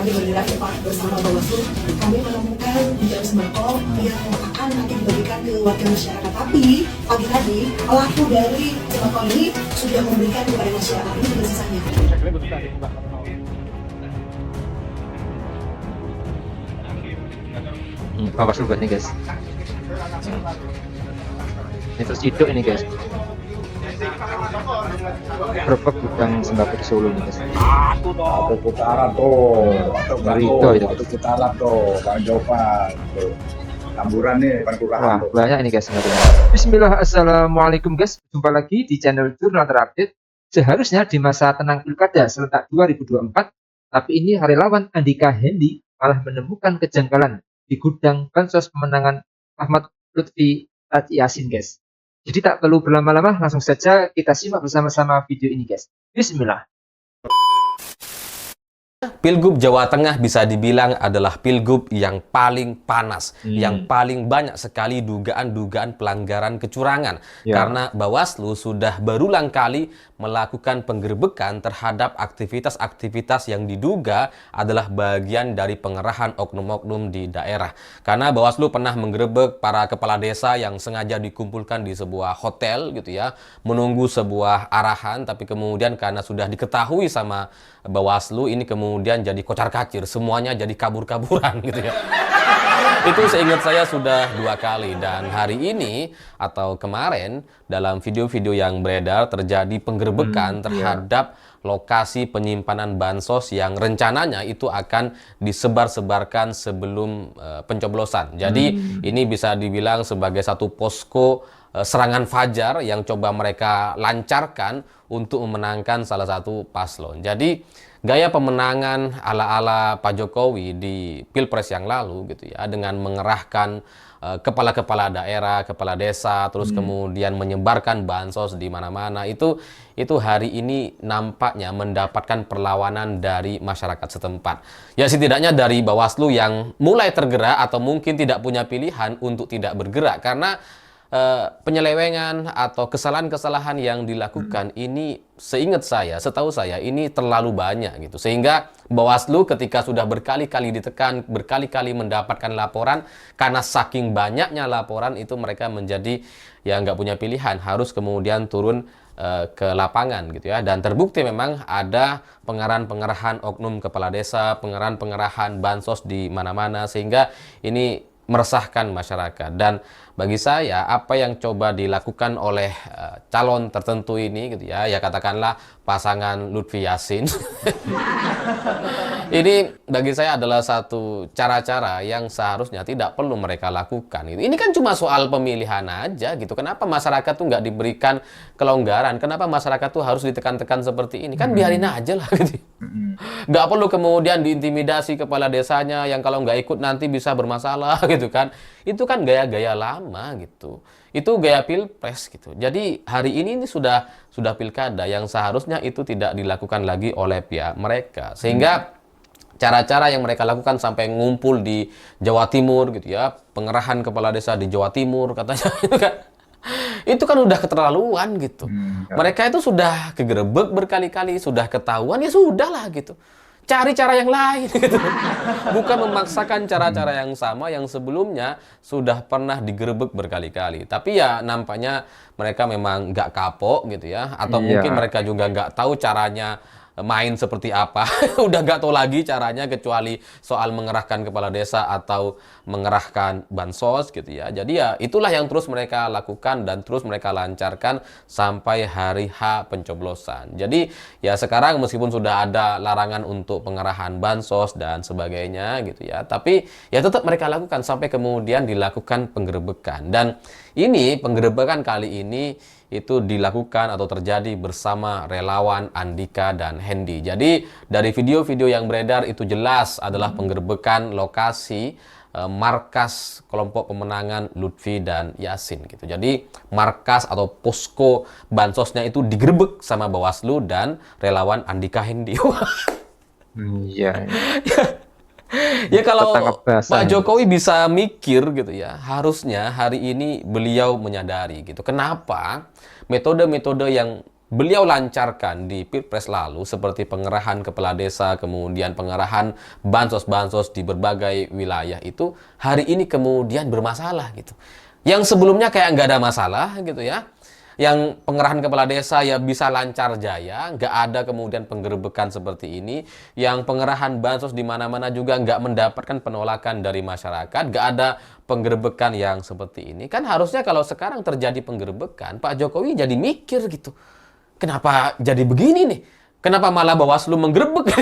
kami bergerak cepat bersama Bawaslu, kami menemukan bujang sembako yang akan nanti dibagikan ke warga masyarakat. Tapi pagi tadi pelaku dari sembako ini sudah memberikan kepada masyarakat. Ini juga sisanya. Bawaslu buat nih guys. Ini terus hidup ini guys. Gerbek gudang sembako di Solo nih guys. Atau putaran tuh, atau putaran tuh, Bang Jovan tuh. Tamburan nih, Wah, banyak ini guys. Bismillah, assalamualaikum guys. Jumpa lagi di channel Jurnal Terupdate. Seharusnya di masa tenang pilkada serentak 2024, tapi ini relawan Andika Hendy malah menemukan kejanggalan di gudang bansos pemenangan Ahmad Lutfi Yasin guys. Jadi tak perlu berlama-lama, langsung saja kita simak bersama-sama video ini guys. Bismillah. Pilgub Jawa Tengah bisa dibilang adalah pilgub yang paling panas, yang paling banyak sekali dugaan-dugaan pelanggaran kecurangan. Karena Bawaslu sudah berulang kali melakukan penggerbekan terhadap aktivitas-aktivitas yang diduga adalah bagian dari pengerahan oknum-oknum di daerah. Karena Bawaslu pernah menggerebek para kepala desa yang sengaja dikumpulkan di sebuah hotel gitu ya, menunggu sebuah arahan, tapi kemudian karena sudah diketahui sama Bawaslu, ini kemudian jadi kocar-kacir, semuanya jadi kabur-kaburan gitu ya. Itu seingat saya sudah 2 kali, dan hari ini atau kemarin dalam video-video yang beredar terjadi penggerbekan terhadap lokasi penyimpanan bansos yang rencananya itu akan disebar-sebarkan sebelum pencoblosan. Jadi ini bisa dibilang sebagai satu posko serangan fajar yang coba mereka lancarkan untuk memenangkan salah satu paslon. Jadi gaya pemenangan ala-ala Pak Jokowi di Pilpres yang lalu gitu ya, dengan mengerahkan kepala-kepala daerah, kepala desa, terus kemudian menyebarkan bansos di mana-mana, itu hari ini nampaknya mendapatkan perlawanan dari masyarakat setempat. Ya setidaknya dari Bawaslu yang mulai tergerak atau mungkin tidak punya pilihan untuk tidak bergerak karena penyelewengan atau kesalahan-kesalahan yang dilakukan ini seingat saya, setahu saya ini terlalu banyak gitu. Sehingga Bawaslu ketika sudah berkali-kali ditekan, berkali-kali mendapatkan laporan, karena saking banyaknya laporan itu mereka menjadi ya nggak punya pilihan, harus kemudian turun ke lapangan gitu ya. Dan terbukti memang ada pengerahan-pengerahan oknum kepala desa, pengerahan-pengerahan bansos di mana-mana, sehingga ini meresahkan masyarakat. Dan bagi saya apa yang coba dilakukan oleh calon tertentu ini gitu ya, ya katakanlah pasangan Lutfi Yasin ini bagi saya adalah satu cara-cara yang seharusnya tidak perlu mereka lakukan gitu. Ini kan cuma soal pemilihan aja gitu. Kenapa masyarakat tuh nggak diberikan kelonggaran? Kenapa masyarakat tuh harus ditekan-tekan seperti ini? Kan biarin aja lah gitu. Nggak perlu kemudian diintimidasi kepala desanya yang kalau nggak ikut nanti bisa bermasalah gitu kan. Itu kan gaya-gaya lama gitu. Itu gaya pilpres gitu. Jadi hari ini sudah pilkada yang seharusnya itu tidak dilakukan lagi oleh pihak mereka. Sehingga cara-cara yang mereka lakukan sampai ngumpul di Jawa Timur gitu ya, pengerahan kepala desa di Jawa Timur katanya itu kan udah keterlaluan gitu. Mereka itu sudah kegerebek berkali-kali, sudah ketahuan, ya sudahlah gitu. Cari cara yang lain gitu. Bukan memaksakan cara-cara yang sama yang sebelumnya sudah pernah digerebek berkali-kali. Tapi ya nampaknya mereka memang nggak kapok gitu ya. Atau mungkin mereka juga nggak tahu caranya main seperti apa. Udah nggak tahu lagi caranya kecuali soal mengerahkan kepala desa atau mengerahkan bansos gitu ya. Jadi ya itulah yang terus mereka lakukan dan terus mereka lancarkan sampai hari H pencoblosan. Jadi ya sekarang meskipun sudah ada larangan untuk pengerahan bansos dan sebagainya gitu ya, tapi ya tetap mereka lakukan sampai kemudian dilakukan penggerebekan. Dan ini penggerebekan kali ini itu dilakukan atau terjadi bersama relawan Andika dan Hendy. Jadi dari video-video yang beredar itu jelas adalah penggerbekan lokasi markas kelompok pemenangan Lutfi dan Yasin gitu. Jadi markas atau posko bansosnya itu digerebek sama Bawaslu dan relawan Andika Hendy. Iya. Ya kalau Pak Jokowi bisa mikir gitu ya, harusnya hari ini beliau menyadari gitu. Kenapa metode-metode yang beliau lancarkan di Pilpres lalu seperti pengerahan kepala desa, kemudian pengerahan bansos-bansos di berbagai wilayah itu hari ini kemudian bermasalah gitu. Yang sebelumnya kayak nggak ada masalah gitu ya. Yang pengerahan kepala desa ya bisa lancar jaya, nggak ada kemudian penggerebekan seperti ini. Yang pengerahan bansos di mana-mana juga nggak mendapatkan penolakan dari masyarakat, nggak ada penggerebekan yang seperti ini. Kan harusnya kalau sekarang terjadi penggerebekan, Pak Jokowi jadi mikir gitu. Kenapa jadi begini nih? Kenapa malah Bawaslu menggerebek?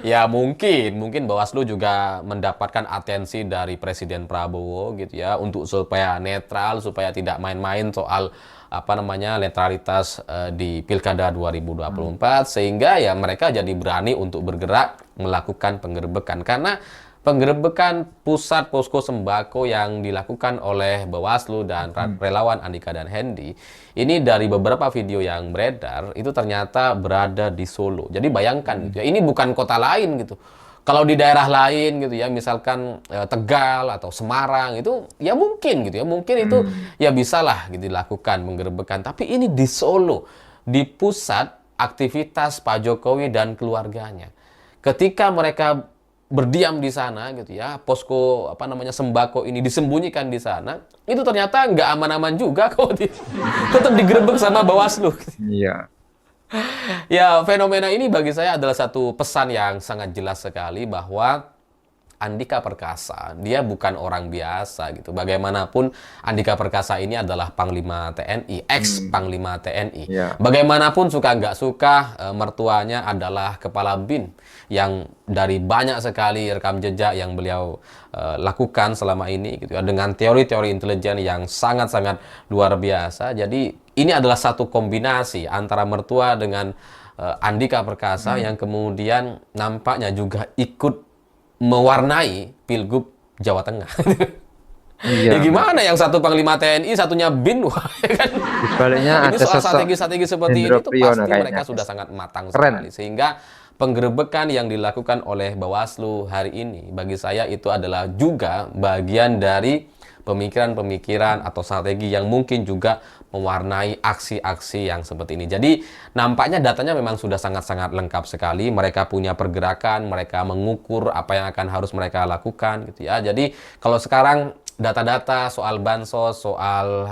Ya mungkin Bawaslu juga mendapatkan atensi dari Presiden Prabowo gitu ya untuk supaya netral, supaya tidak main-main soal netralitas di Pilkada 2024 sehingga ya mereka jadi berani untuk bergerak melakukan penggerebekan karena penggerebekan pusat posko sembako yang dilakukan oleh Bawaslu dan relawan Andika dan Hendy ini dari beberapa video yang beredar itu ternyata berada di Solo. Jadi bayangkan gitu ya, ini bukan kota lain gitu. Kalau di daerah lain gitu ya, misalkan Tegal atau Semarang itu ya mungkin gitu ya, mungkin itu ya bisalah gitu dilakukan penggerebekan. Tapi ini di Solo, di pusat aktivitas Pak Jokowi dan keluarganya. Ketika mereka berdiam di sana gitu ya, posko sembako ini disembunyikan di sana, itu ternyata nggak aman-aman juga kok, tetap digerebek sama Bawaslu. Iya. Ya, fenomena ini bagi saya adalah satu pesan yang sangat jelas sekali bahwa Andika Perkasa, dia bukan orang biasa gitu. Bagaimanapun Andika Perkasa ini adalah Panglima TNI, ex-Panglima TNI. Yeah. Bagaimanapun suka nggak suka, mertuanya adalah Kepala BIN yang dari banyak sekali rekam jejak yang beliau lakukan selama ini gitu ya, dengan teori-teori intelijen yang sangat-sangat luar biasa. Jadi ini adalah satu kombinasi antara mertua dengan Andika Perkasa yang kemudian nampaknya juga ikut mewarnai Pilgub Jawa Tengah. Iya. Ya gimana yang satu Panglima TNI, satunya BIN? Wah, kan? Sebaliknya Ini ada soal sosok strategi-strategi seperti ini Hendro tuh Priyono pasti kayaknya. mereka sudah sangat matang Keren. sekali. Sehingga penggerebekan yang dilakukan oleh Bawaslu hari ini bagi saya itu adalah juga bagian dari pemikiran-pemikiran atau strategi yang mungkin juga mewarnai aksi-aksi yang seperti ini. Jadi nampaknya datanya memang sudah sangat-sangat lengkap sekali. Mereka punya pergerakan, mereka mengukur apa yang akan harus mereka lakukan gitu ya. Jadi kalau sekarang data-data soal bansos, soal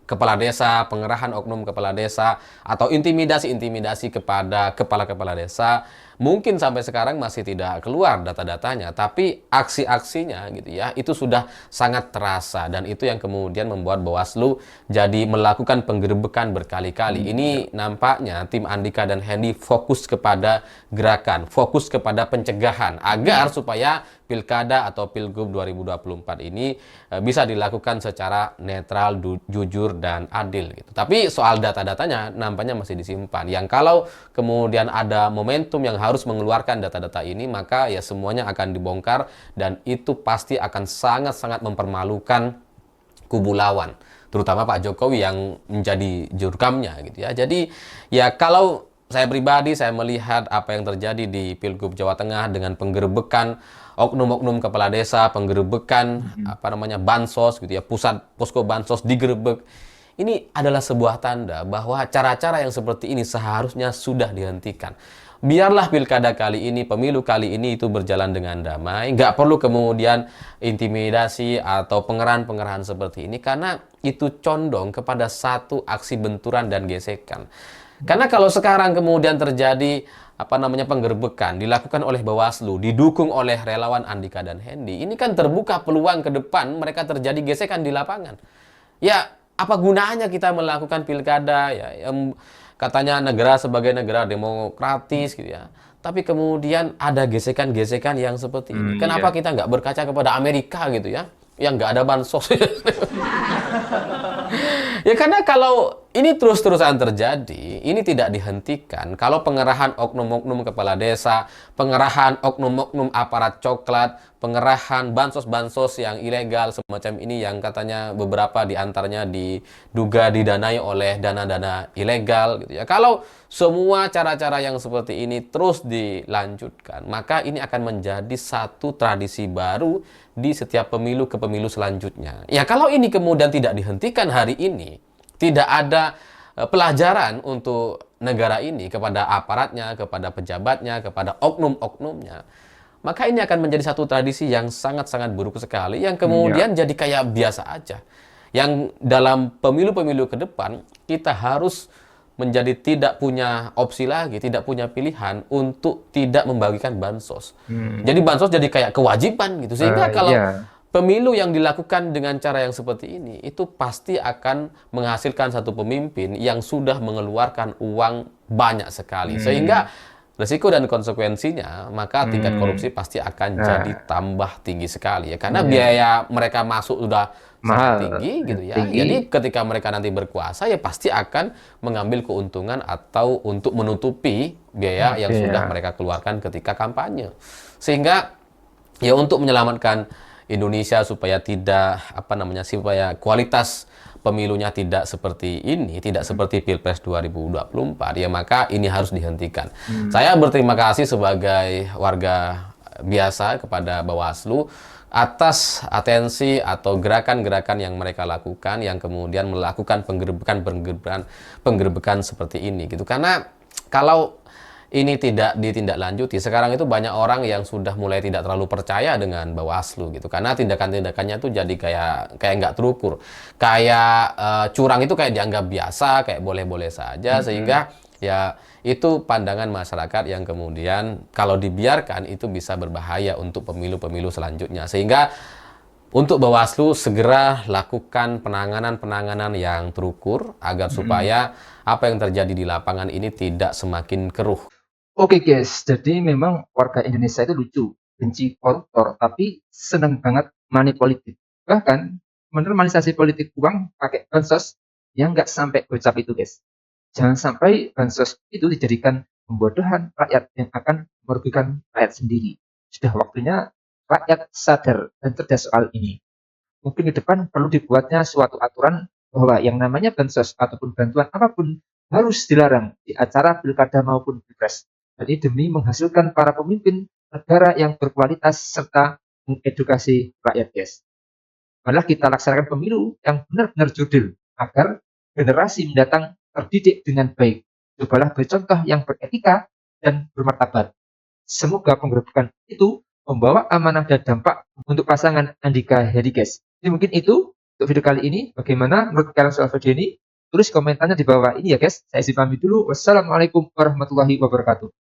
kepala desa, pengerahan oknum kepala desa, atau intimidasi-intimidasi kepada kepala-kepala desa, mungkin sampai sekarang masih tidak keluar data-datanya, tapi aksi-aksinya gitu ya, itu sudah sangat terasa, dan itu yang kemudian membuat Bawaslu jadi melakukan penggerebekan berkali-kali. Ini nampaknya tim Andika dan Hendy fokus kepada gerakan, fokus kepada pencegahan, agar supaya Pilkada atau Pilgub 2024 ini bisa dilakukan secara netral, jujur, dan adil gitu. Tapi soal data-datanya nampaknya masih disimpan. Yang kalau kemudian ada momentum yang harus mengeluarkan data-data ini, maka ya semuanya akan dibongkar dan itu pasti akan sangat-sangat mempermalukan kubu lawan, terutama Pak Jokowi yang menjadi jurkamnya gitu ya. Jadi ya kalau saya pribadi, saya melihat apa yang terjadi di Pilgub Jawa Tengah dengan penggerebekan oknum-oknum kepala desa, penggerebekan bansos gitu ya, pusat posko bansos digerebek. Ini adalah sebuah tanda bahwa cara-cara yang seperti ini seharusnya sudah dihentikan. Biarlah pilkada kali ini, pemilu kali ini itu berjalan dengan damai. Nggak perlu kemudian intimidasi atau pengerahan-pengerahan seperti ini, karena itu condong kepada satu aksi benturan dan gesekan. Karena kalau sekarang kemudian terjadi penggerbekan dilakukan oleh Bawaslu, didukung oleh relawan Andika dan Hendy, ini kan terbuka peluang ke depan mereka terjadi gesekan di lapangan. Ya, apa gunanya kita melakukan pilkada ya, yang katanya negara sebagai negara demokratis gitu ya, tapi kemudian ada gesekan-gesekan yang seperti ini. Kenapa kita nggak berkaca kepada Amerika gitu ya, yang nggak ada bansos? Ya karena kalau ini terus-terusan terjadi, ini tidak dihentikan, kalau pengerahan oknum-oknum kepala desa, pengerahan oknum-oknum aparat coklat, pengerahan bansos-bansos yang ilegal semacam ini yang katanya beberapa diantaranya diduga didanai oleh dana-dana ilegal gitu ya. Kalau semua cara-cara yang seperti ini terus dilanjutkan, maka ini akan menjadi satu tradisi baru di setiap pemilu ke pemilu selanjutnya. Ya kalau ini kemudian tidak dihentikan hari ini, tidak ada pelajaran untuk negara ini kepada aparatnya, kepada pejabatnya, kepada oknum-oknumnya, maka ini akan menjadi satu tradisi yang sangat-sangat buruk sekali, yang kemudian jadi kayak biasa aja. Yang dalam pemilu-pemilu ke depan, kita harus menjadi tidak punya opsi lagi, tidak punya pilihan untuk tidak membagikan bansos. Jadi bansos jadi kayak kewajiban gitu. Sehingga kalau pemilu yang dilakukan dengan cara yang seperti ini, itu pasti akan menghasilkan satu pemimpin yang sudah mengeluarkan uang banyak sekali. Sehingga resiko dan konsekuensinya, maka tingkat korupsi pasti akan jadi tambah tinggi sekali ya. Karena biaya mereka masuk sudah sangat tinggi gitu ya. Jadi ketika mereka nanti berkuasa ya pasti akan mengambil keuntungan atau untuk menutupi biaya yang sudah mereka keluarkan ketika kampanye. Sehingga ya untuk menyelamatkan Indonesia supaya tidak supaya kualitas pemilunya tidak seperti ini, tidak seperti Pilpres 2024 ya, maka ini harus dihentikan. Saya berterima kasih sebagai warga biasa kepada Bawaslu atas atensi atau gerakan-gerakan yang mereka lakukan, yang kemudian melakukan penggerbekan seperti ini gitu. Karena kalau ini tidak ditindaklanjuti, sekarang itu banyak orang yang sudah mulai tidak terlalu percaya dengan Bawaslu gitu, karena tindakan-tindakannya tuh jadi kayak nggak terukur, kayak curang itu kayak dianggap biasa, kayak boleh-boleh saja, sehingga ya itu pandangan masyarakat yang kemudian kalau dibiarkan itu bisa berbahaya untuk pemilu-pemilu selanjutnya. Sehingga untuk Bawaslu segera lakukan penanganan-penanganan yang terukur agar supaya apa yang terjadi di lapangan ini tidak semakin keruh. Oke guys, jadi memang warga Indonesia itu lucu, benci koruptor, tapi senang banget money politik. Bahkan menormalisasi politik uang pakai bansos yang nggak sampai gocap itu guys. Jangan sampai bansos itu dijadikan pembodohan rakyat yang akan merugikan rakyat sendiri. Sudah waktunya rakyat sadar dan cerdas soal ini. Mungkin ke depan perlu dibuatnya suatu aturan bahwa yang namanya bansos ataupun bantuan apapun harus dilarang di acara pilkada maupun pilpres. Jadi demi menghasilkan para pemimpin negara yang berkualitas serta mengedukasi rakyat guys. Malah kita laksanakan pemilu yang benar-benar jurdil agar generasi mendatang terdidik dengan baik. Cobalah bercontoh yang beretika dan bermartabat. Semoga penggerbekan itu membawa amanah dan dampak untuk pasangan Andika Hedi guys. Jadi mungkin itu untuk video kali ini. Bagaimana menurut kalian soal video ini? Tulis komentarnya di bawah ini ya guys. Saya isi pamit dulu. Wassalamualaikum warahmatullahi wabarakatuh.